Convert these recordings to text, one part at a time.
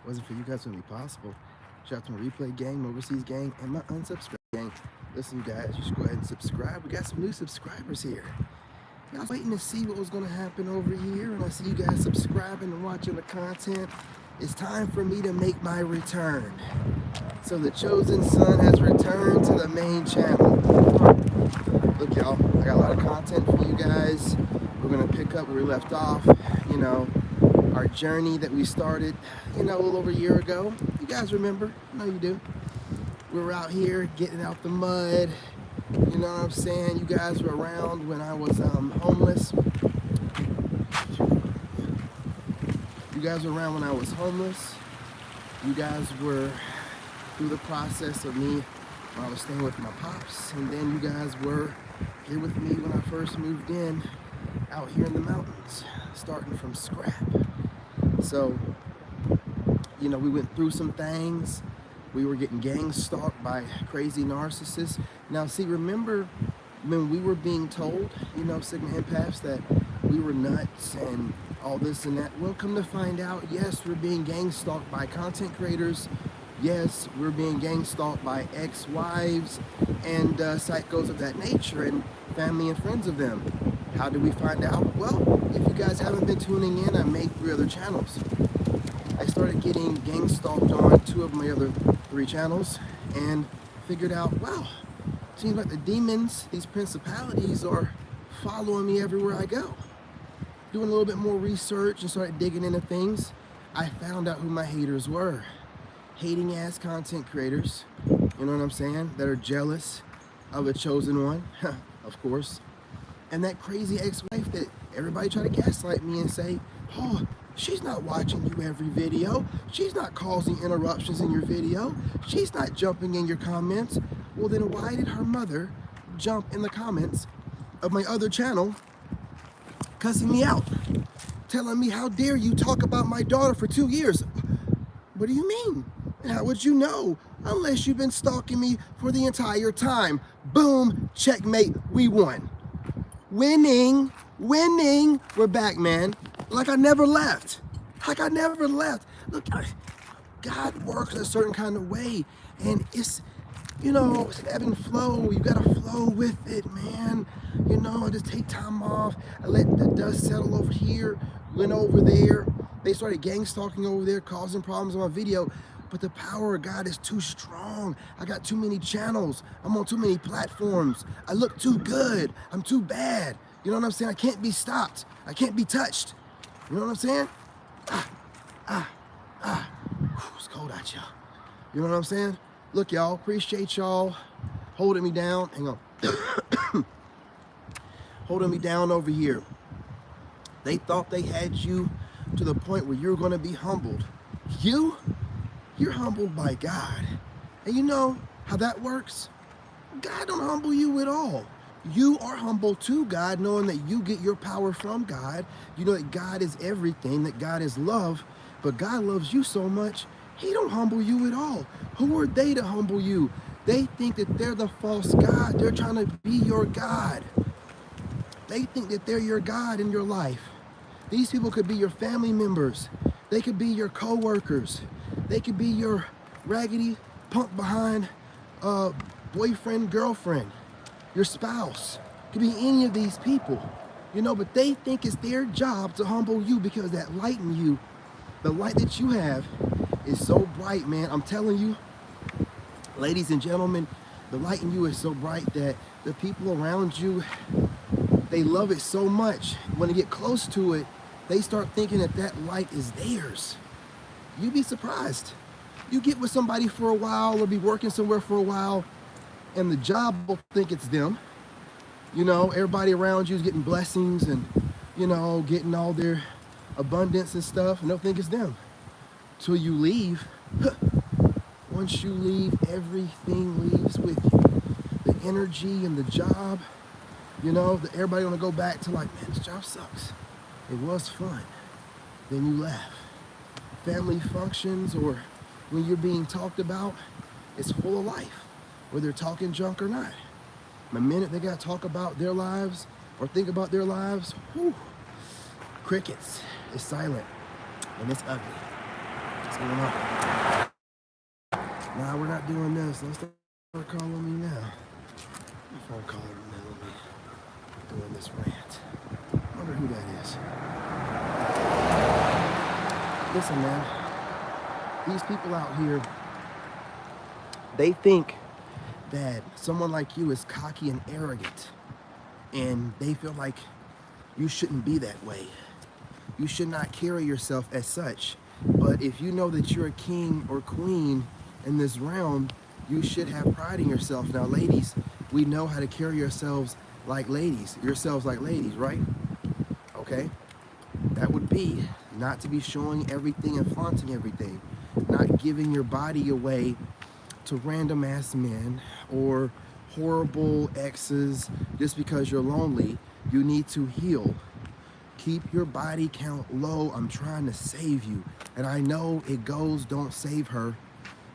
Wasn't for you guys, it wouldn't be possible. Shout out to my replay gang, my overseas gang, and my unsubscribe gang. Listen, you guys, you should go ahead and subscribe. We got some new subscribers here. I was waiting to see what was going to happen over here, and I see you guys subscribing and watching the content. It's time for me to make my return. So the chosen son has returned to the main channel. Look, y'all, I got a lot of content for you guys. We're going to pick up where we left off, you know, our journey that we started, you know, a little over a year ago. You guys remember? I know you do. We were out here getting out the mud. You know what I'm saying? You guys were around when I was homeless. You guys were around when I was homeless. You guys were through the process of me when I was staying with my pops. And then you guys were here with me when I first moved in out here in the mountains, starting from scrap. So, you know, we went through some things. We were getting gang stalked by crazy narcissists. Now, see, remember when we were being told, you know, Sigma Empaths, that we were nuts and all this and that? Well, come to find out, yes, we're being gang stalked by content creators. Yes, we're being gang stalked by ex-wives and psychos of that nature and family and friends of them. How did we find out? Well, if you guys haven't been tuning in, I made 3 other channels. I started getting gang stalked on 2 of my other 3 channels and figured out, wow, seems like the demons, these principalities, are following me everywhere I go. Doing a little bit more research and started digging into things, I found out who my haters were. Hating ass content creators, you know what I'm saying, that are jealous of a chosen one, of course. And that crazy ex-wife that everybody try to gaslight me and say, oh, she's not watching you every video. She's not causing interruptions in your video. She's not jumping in your comments. Well, then why did her mother jump in the comments of my other channel, cussing me out, telling me, how dare you talk about my daughter for 2 years? What do you mean? How would you know? Unless you've been stalking me for the entire time. Boom, checkmate, we won. Winning, winning, we're back, man. Like I never left. Like I never left. Look, God works a certain kind of way. And it's, you know, it's an ebb and flow. You gotta flow with it, man. You know, I just take time off. I let the dust settle over here, went over there. They started gang stalking over there, causing problems on my video. But the power of God is too strong. I got too many channels. I'm on too many platforms. I look too good. I'm too bad. You know what I'm saying? I can't be stopped. I can't be touched. You know what I'm saying? It's cold out, y'all. You know what I'm saying? Look, y'all, appreciate y'all holding me down. Hang on. Holding me down over here. They thought they had you to the point where you're going to be humbled. You're humbled by God. And you know how that works? God don't humble you at all. You are humble to God, knowing that you get your power from God. You know that God is everything, that God is love, but God loves you so much, he don't humble you at all. Who are they to humble you? They think that they're the false God. They're trying to be your God. They think that they're your God in your life. These people could be your family members. They could be your co-workers. They could be your raggedy, punk behind boyfriend, girlfriend, your spouse. It could be any of these people, you know, but they think it's their job to humble you because that light in you, the light that you have is so bright, man. I'm telling you, ladies and gentlemen, the light in you is so bright that the people around you, they love it so much. When they get close to it, they start thinking that that light is theirs. You'd be surprised. You get with somebody for a while or be working somewhere for a while and the job will think it's them. You know, everybody around you is getting blessings and, you know, getting all their abundance and stuff, and they'll think it's them. Till you leave. Once you leave, everything leaves with you. The energy and the job, you know, everybody gonna go back to like, man, this job sucks. It was fun. Then you laugh. Family functions or when you're being talked about, it's full of life, whether they're talking junk or not. The minute they got to talk about their lives or think about their lives, whew, crickets. It's silent and it's ugly. It's Nah, we're not doing this. Let's start calling me now. My phone caller in the middle of me doing this rant. I wonder who that is. Listen, man. These people out here, they think that someone like you is cocky and arrogant. And they feel like you shouldn't be that way. You should not carry yourself as such. But if you know that you're a king or queen in this realm, you should have pride in yourself. Now, ladies, we know how to carry yourselves like ladies, right? Okay? That would be not to be showing everything and flaunting everything, not giving your body away to random ass men or horrible exes just because you're lonely. You need to heal. Keep your body count low. I'm trying to save you. And I know it goes, don't save her.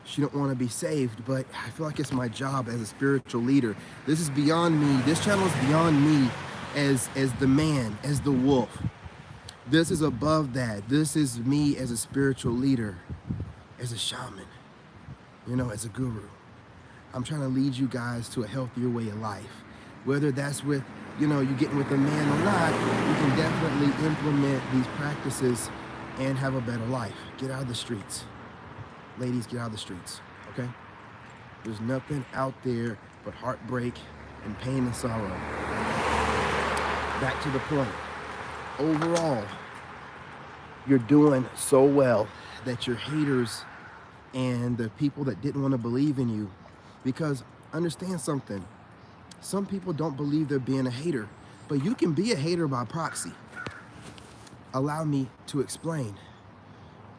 She don't want to be saved, but I feel like it's my job as a spiritual leader. This is beyond me. This channel is beyond me as the man, as the wolf. This is above that. This is me as a spiritual leader, as a shaman, as a guru. I'm trying to lead you guys to a healthier way of life. Whether that's with, you getting with a man or not, you can definitely implement these practices and have a better life. Get out of the streets. Ladies, get out of the streets, okay? There's nothing out there but heartbreak and pain and sorrow. Back to the point. Overall, you're doing so well that your haters and the people that didn't want to believe in you, because understand something, some people don't believe they're being a hater, but you can be a hater by proxy. Allow me to explain.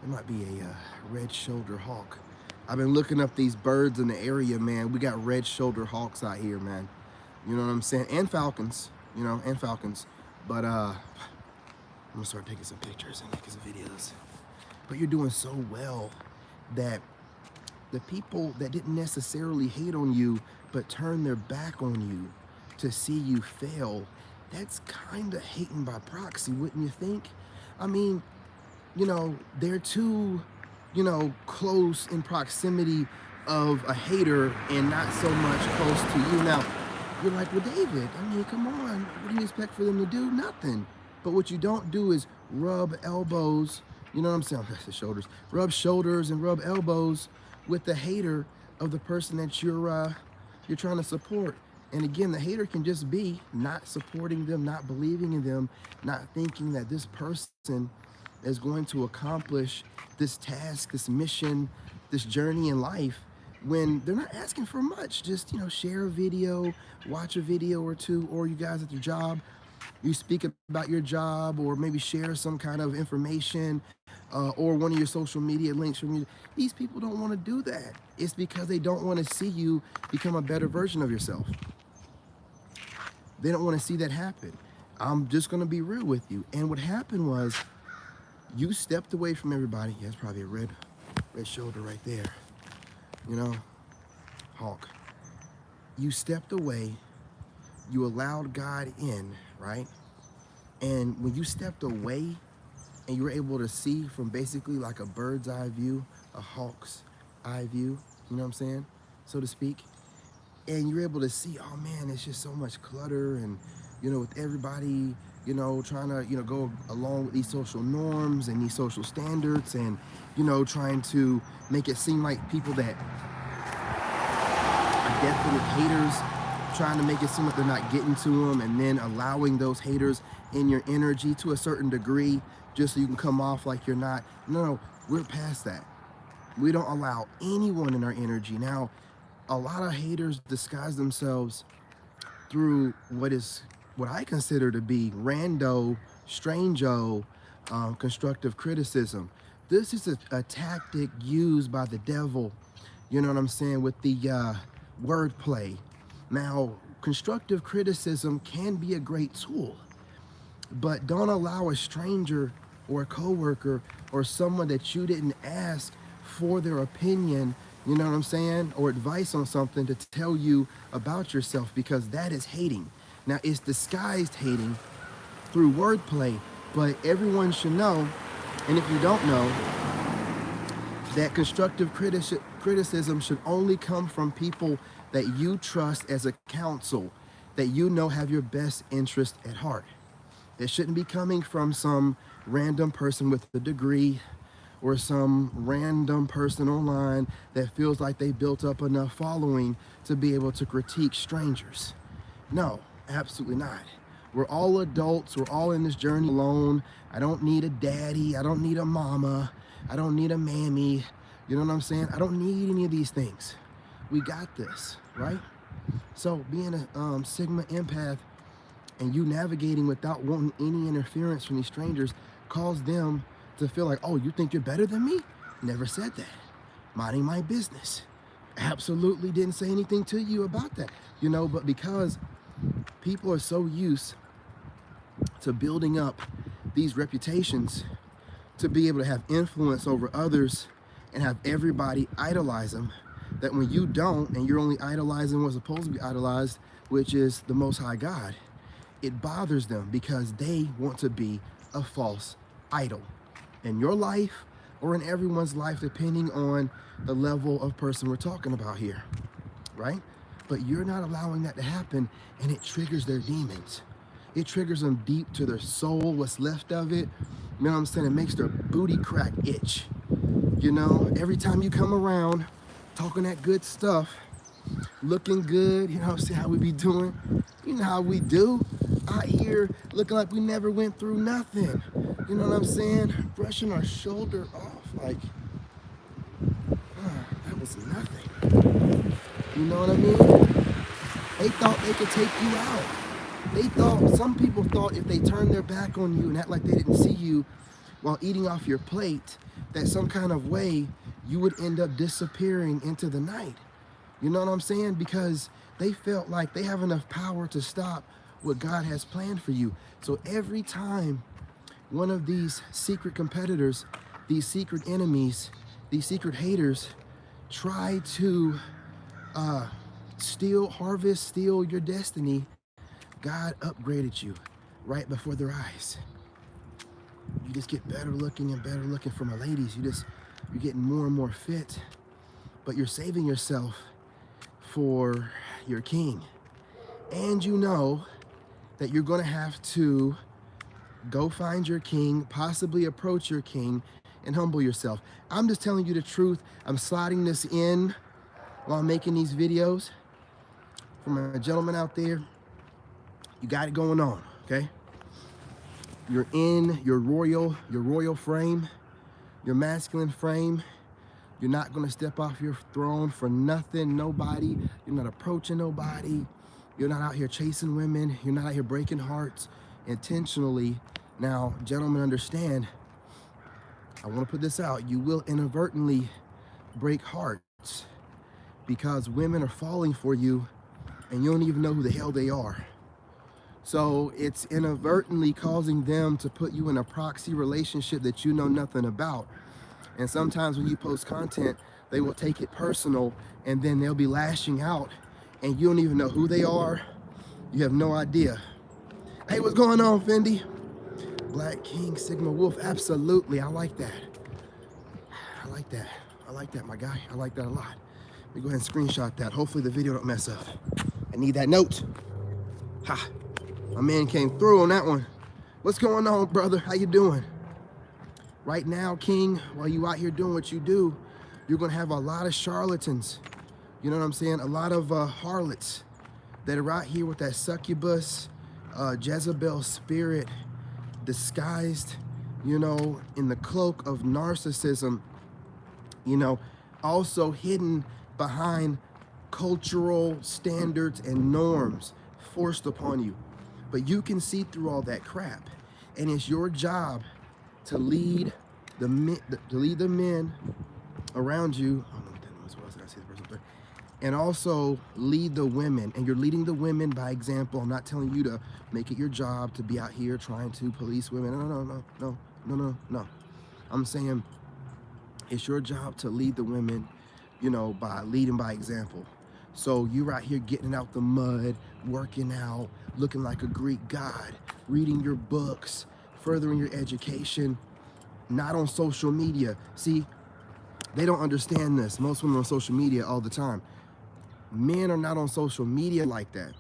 There might be a red-shouldered hawk. I've been looking up these birds in the area, man. We got red-shouldered hawks out here, man. You know what I'm saying? And falcons, But I'm gonna start taking some pictures and making some videos. But you're doing so well that the people that didn't necessarily hate on you, but turn their back on you to see you fail, that's kind of hating by proxy, wouldn't you think? I mean, they're too, close in proximity of a hater and not so much close to you. Now, you're like, well, David, I mean, come on. What do you expect for them to do? Nothing. But what you don't do is rub elbows, you know what I'm saying? The shoulders. Rub shoulders and rub elbows with the hater of the person that you're trying to support. And again, the hater can just be not supporting them, not believing in them, not thinking that this person is going to accomplish this task, this mission, this journey in life, when they're not asking for much. Just, share a video, watch a video or two, or you guys at your job, you speak about your job, or maybe share some kind of information, or one of your social media links from you. These people don't want to do that. It's because they don't want to see you become a better version of yourself. They don't want to see that happen. I'm just going to be real with you. And what happened was, you stepped away from everybody. Yeah, it's probably a red shoulder right there. Hawk. You stepped away. You allowed God in, right? And when you stepped away and you were able to see from basically like a bird's eye view, a hawk's eye view, you know what I'm saying, so to speak, and you're able to see, oh man, it's just so much clutter, and with everybody trying to go along with these social norms and these social standards, and trying to make it seem like people that are definite haters, trying to make it seem like they're not getting to them, and then allowing those haters in your energy to a certain degree just so you can come off like you're not. No, we're past that. We don't allow anyone in our energy. Now, a lot of haters disguise themselves through what I consider to be rando, strango, constructive criticism. This is a tactic used by the devil, you know what I'm saying, with the wordplay. Now, constructive criticism can be a great tool, but don't allow a stranger or a coworker or someone that you didn't ask for their opinion, you know what I'm saying, or advice on something to tell you about yourself, because that is hating. Now, it's disguised hating through wordplay, but everyone should know, and if you don't know, that constructive criticism should only come from people that you trust as a counsel, that you know have your best interest at heart. It shouldn't be coming from some random person with a degree or some random person online that feels like they built up enough following to be able to critique strangers. No, absolutely not. We're all adults. We're all in this journey alone. I don't need a daddy. I don't need a mama. I don't need a mammy. You know what I'm saying? I don't need any of these things. We got this, right? So being a Sigma empath and you navigating without wanting any interference from these strangers cause them to feel like, oh, you think you're better than me? Never said that. Minding my business. Absolutely didn't say anything to you about that. But because people are so used to building up these reputations to be able to have influence over others and have everybody idolize them, that when you don't and you're only idolizing what's supposed to be idolized, which is the Most High God, it bothers them because they want to be a false idol in your life or in everyone's life, depending on the level of person we're talking about here, right? But you're not allowing that to happen, and it triggers their demons. It triggers them deep to their soul, what's left of it. You know what I'm saying? It makes their booty crack itch. Every time you come around talking that good stuff, looking good, see how we be doing? You know how we do. Out here looking like we never went through nothing. You know what I'm saying? Brushing our shoulder off like, that was nothing. You know what I mean? They thought they could take you out. Some people thought if they turned their back on you and act like they didn't see you while eating off your plate, that some kind of way you would end up disappearing into the night. You know what I'm saying? Because they felt like they have enough power to stop what God has planned for you. So every time one of these secret competitors, these secret enemies, these secret haters try to steal your destiny, God upgraded you right before their eyes. You just get better looking and better looking for my ladies. You're getting more and more fit, but you're saving yourself for your king. And you know that you're going to have to go find your king, possibly approach your king, and humble yourself. I'm just telling you the truth. I'm sliding this in while I'm making these videos. For my gentlemen out there, you got it going on, okay? You're in your royal frame, your masculine frame. You're not going to step off your throne for nothing, nobody. You're not approaching nobody. You're not out here chasing women. You're not out here breaking hearts intentionally. Now, gentlemen, understand, I want to put this out. You will inadvertently break hearts because women are falling for you and you don't even know who the hell they are. So it's inadvertently causing them to put you in a proxy relationship that you know nothing about. And sometimes when you post content, they will take it personal and then they'll be lashing out and you don't even know who they are. You have no idea. Hey, what's going on, Fendi? Black King, Sigma Wolf, absolutely. I like that. I like that. I like that, my guy. I like that a lot. Let me go ahead and screenshot that. Hopefully the video don't mess up. I need that note. Ha, my man came through on that one. What's going on, brother? How you doing? Right now, King, while you out here doing what you do, you're gonna have a lot of charlatans. You know what I'm saying? A lot of harlots that are out here with that succubus, Jezebel spirit, disguised, in the cloak of narcissism, also hidden behind cultural standards and norms forced upon you. But you can see through all that crap, and it's your job to lead the men around you. I don't know what that noise was. Did I see the person there? And also lead the women, and you're leading the women by example. I'm not telling you to make it your job to be out here trying to police women. No. I'm saying it's your job to lead the women, by leading by example. So you're out here getting out the mud, working out, looking like a Greek god, reading your books, furthering your education, not on social media. See, They don't understand this. Most women are on social media all the time. Men are not on social media like that.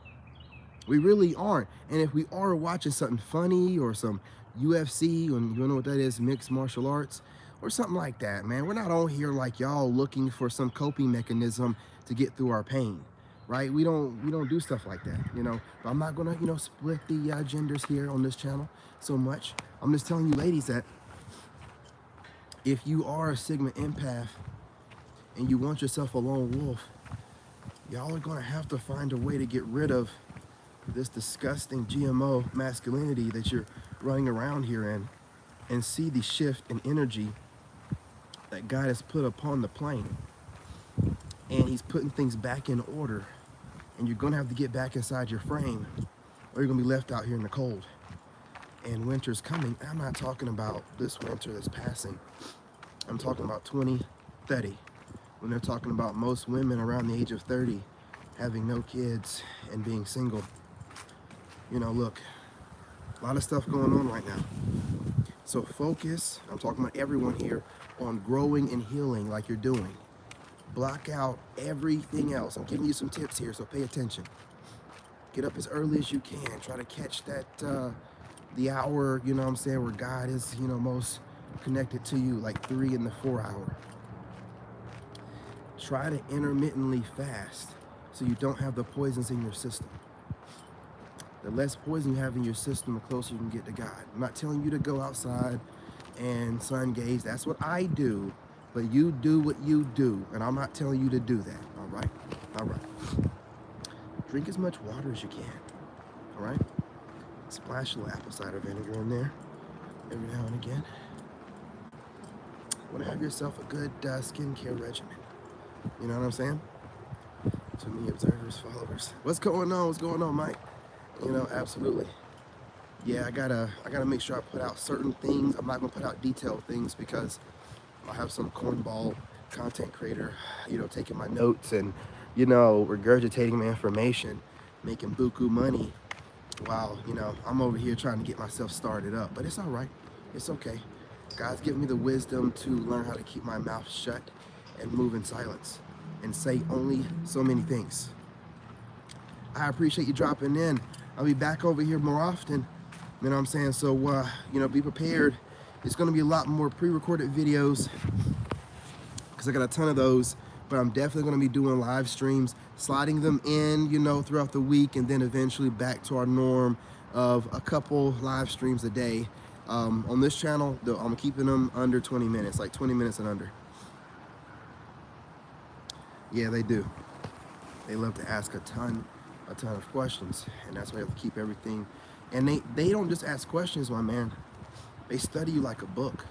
We really aren't. And if we are watching something funny or some UFC, and you know what that is, mixed martial arts, or something like that, man, we're not on here like y'all looking for some coping mechanism to get through our pain, right? We don't do stuff like that, you know. But I'm not gonna, you know, split the genders here on this channel so much. I'm just telling you, ladies, that if you are a Sigma empath and you want yourself a lone wolf, y'all are gonna have to find a way to get rid of this disgusting GMO masculinity that you're running around here in, and see the shift in energy that God has put upon the plane. And he's putting things back in order, and you're gonna have to get back inside your frame, or you're gonna be left out here in the cold. And winter's coming. I'm not talking about this winter that's passing. I'm talking about 2030, when they're talking about most women around the age of 30 having no kids and being single. You know, look, a lot of stuff going on right now. So focus, I'm talking about everyone here, on growing and healing like you're doing. Block out everything else. I'm giving you some tips here, so pay attention. Get up as early as you can. Try to catch that, the hour, you know what I'm saying, where God is, you know, most connected to you, like 3 and the 4 hour. Try to intermittently fast so you don't have the poisons in your system. The less poison you have in your system, the closer you can get to God. I'm not telling you to go outside and sun gaze. That's what I do, but you do what you do, and I'm not telling you to do that. All right? All right. Drink as much water as you can. All right? Splash a little apple cider vinegar in there every now and again. You want to have yourself a good skincare regimen. You know what I'm saying? To me, observers, followers. What's going on? What's going on, Mike? You know, absolutely. Yeah, I gotta make sure I put out certain things. I'm not gonna put out detailed things because I'll have some cornball content creator, you know, taking my notes and, you know, regurgitating my information, making buku money while, you know, I'm over here trying to get myself started up. But it's all right. It's okay. God's given me the wisdom to learn how to keep my mouth shut and move in silence and say only so many things. I appreciate you dropping in. I'll be back over here more often. You know what I'm saying? So, you know, be prepared. It's going to be a lot more pre-recorded videos because I got a ton of those. But I'm definitely going to be doing live streams, sliding them in, you know, throughout the week, and then eventually back to our norm of a couple live streams a day. On this channel, I'm keeping them under 20 minutes, like 20 minutes and under. Yeah, they do. They love to ask a ton of questions, and that's why I have to keep everything. And they don't just ask questions, my man. They study you like a book.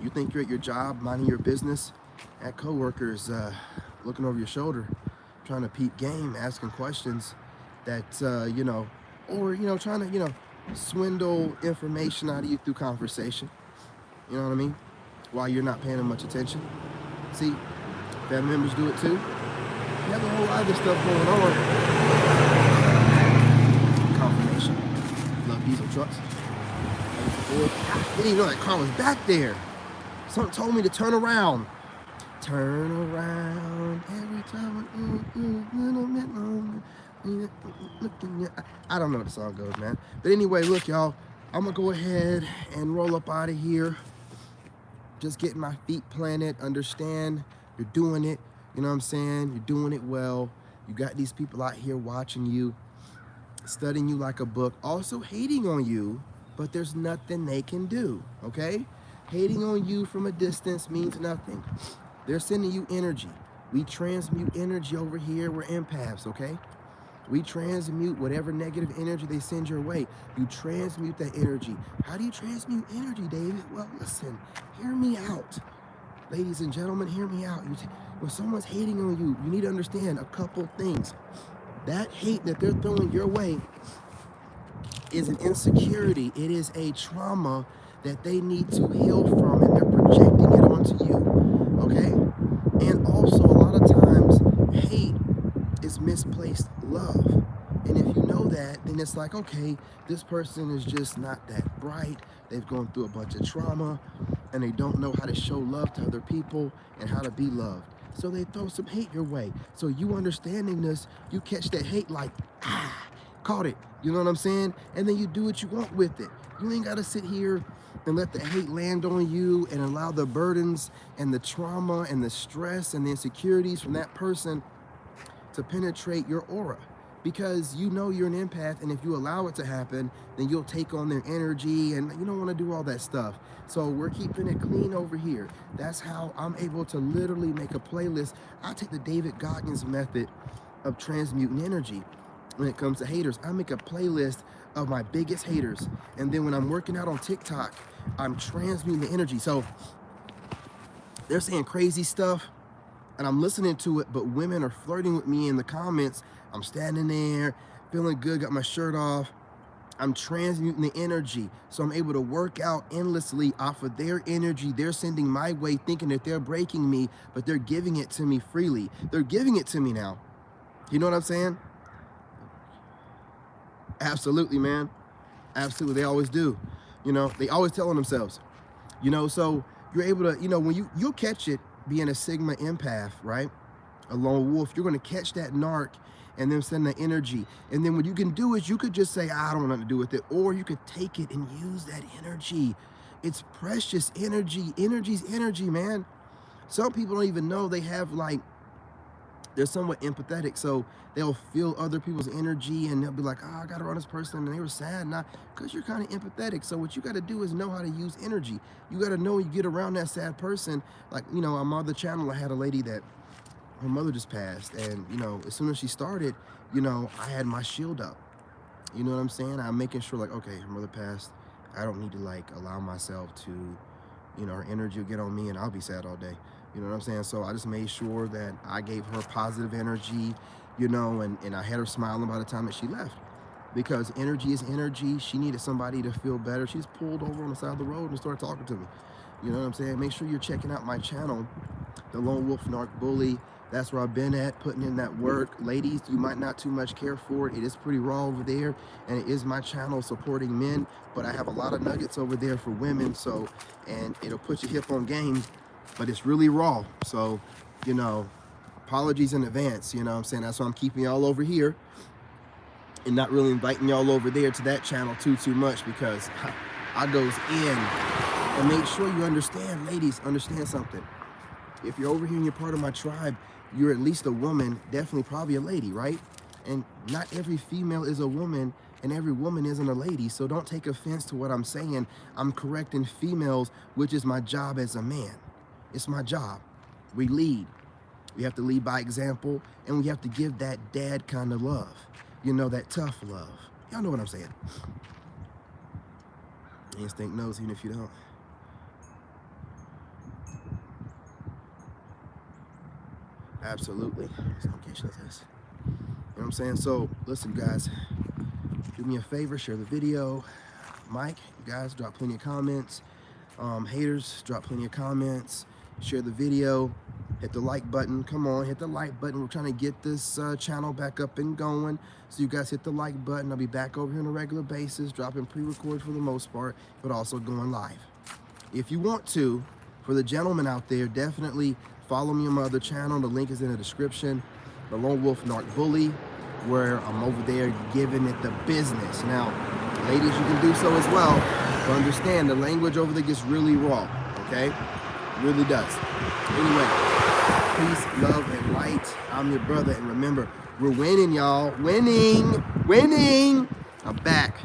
You think you're at your job, minding your business, at coworkers looking over your shoulder, trying to peep game, asking questions that, you know, or, you know, trying to, you know, swindle information out of you through conversation. You know what I mean? While you're not paying them much attention. See, family members do it too. You have a whole lot of stuff going on. Confirmation. Love diesel trucks. I didn't even know that car was back there. Someone told me to turn around. Turn around every time. I don't know how the song goes, man. But anyway, look, y'all. I'm going to go ahead and roll up out of here. Just getting my feet planted. Understand you're doing it. You know what I'm saying? You're doing it well. You got these people out here watching you, studying you like a book, also hating on you, but there's nothing they can do, okay? Hating on you from a distance means nothing. They're sending you energy. We transmute energy over here. We're empaths, okay? We transmute whatever negative energy they send your way. You transmute that energy. How do you transmute energy, David? Well, listen, hear me out. Ladies and gentlemen, hear me out. When someone's hating on you, you need to understand a couple things. That hate that they're throwing your way is an insecurity. It is a trauma that they need to heal from, and they're projecting it onto you, okay? And also, a lot of times, hate is misplaced love. And if you know that, then it's like, okay, this person is just not that bright. They've gone through a bunch of trauma and they don't know how to show love to other people and how to be loved. So they throw some hate your way. So you understanding this, you catch that hate like, caught it. You know what I'm saying? And then you do what you want with it. You ain't got to sit here and let the hate land on you and allow the burdens and the trauma and the stress and the insecurities from that person to penetrate your aura. Because you know you're an empath, and if you allow it to happen, then you'll take on their energy, and you don't want to do all that stuff. So we're keeping it clean over here. That's how I'm able to literally make a playlist. I take the David Goggins method of transmuting energy when it comes to haters. I make a playlist of my biggest haters, and then when I'm working out on TikTok, I'm transmuting the energy. So they're saying crazy stuff, and I'm listening to it, but women are flirting with me in the comments. I'm standing there, feeling good, got my shirt off. I'm transmuting the energy. So I'm able to work out endlessly off of their energy. They're sending my way thinking that they're breaking me, but they're giving it to me freely. They're giving it to me now. You know what I'm saying? Absolutely, man. Absolutely, they always do. You know, they always telling themselves. You know, so you're able to, you know, when you'll catch it being a Sigma empath, right? A lone wolf, you're gonna catch that narc and then send the energy. And then what you can do is you could just say, I don't want nothing to do with it. Or you could take it and use that energy. It's precious energy. Energy's energy, man. Some people don't even know they have like, they're somewhat empathetic. So they'll feel other people's energy and they'll be like, oh, I got around this person and they were sad. Nah, because you're kind of empathetic. So what you got to do is know how to use energy. You got to know when you get around that sad person. Like, you know, on my other channel, I had a lady that her mother just passed, and you know, as soon as she started, you know, I had my shield up. You know what I'm saying? I'm making sure like, okay, her mother passed. I don't need to like allow myself to, you know, her energy will get on me and I'll be sad all day. You know what I'm saying? So I just made sure that I gave her positive energy, you know, and I had her smiling by the time that she left. Because energy is energy. She needed somebody to feel better. She just pulled over on the side of the road and started talking to me. You know what I'm saying? Make sure you're checking out my channel, The Lone Wolf Narc Bully. That's where I've been at, putting in that work. Ladies, you might not too much care for it. It is pretty raw over there, and it is my channel supporting men, but I have a lot of nuggets over there for women, so, and it'll put your hip on game, but it's really raw. So, you know, apologies in advance, you know what I'm saying? That's why I'm keeping y'all over here and not really inviting y'all over there to that channel too much, because I goes in. And make sure you understand, ladies, understand something. If you're over here and you're part of my tribe, you're at least a woman, definitely probably a lady, right? And not every female is a woman and every woman isn't a lady. So don't take offense to what I'm saying. I'm correcting females, which is my job as a man. It's my job. We lead. We have to lead by example, and we have to give that dad kind of love. You know, that tough love. Y'all know what I'm saying. Instinct knows even if you don't. Absolutely. So I'm catching this. You know what I'm saying? So listen, guys, do me a favor, share the video. Mike, you guys, drop plenty of comments. Haters, drop plenty of comments. Share the video. Hit the like button. Come on, hit the like button. We're trying to get this channel back up and going. So you guys hit the like button. I'll be back over here on a regular basis, dropping pre-recorded for the most part, but also going live. If you want to, for the gentlemen out there, definitely follow me on my other channel. The link is in the description. The Lone Wolf Narc Bully, where I'm over there giving it the business. Now, ladies, you can do so as well. But understand, the language over there gets really raw, okay? It really does. Anyway, peace, love, and light. I'm your brother, and remember, we're winning, y'all. Winning, winning. I'm back.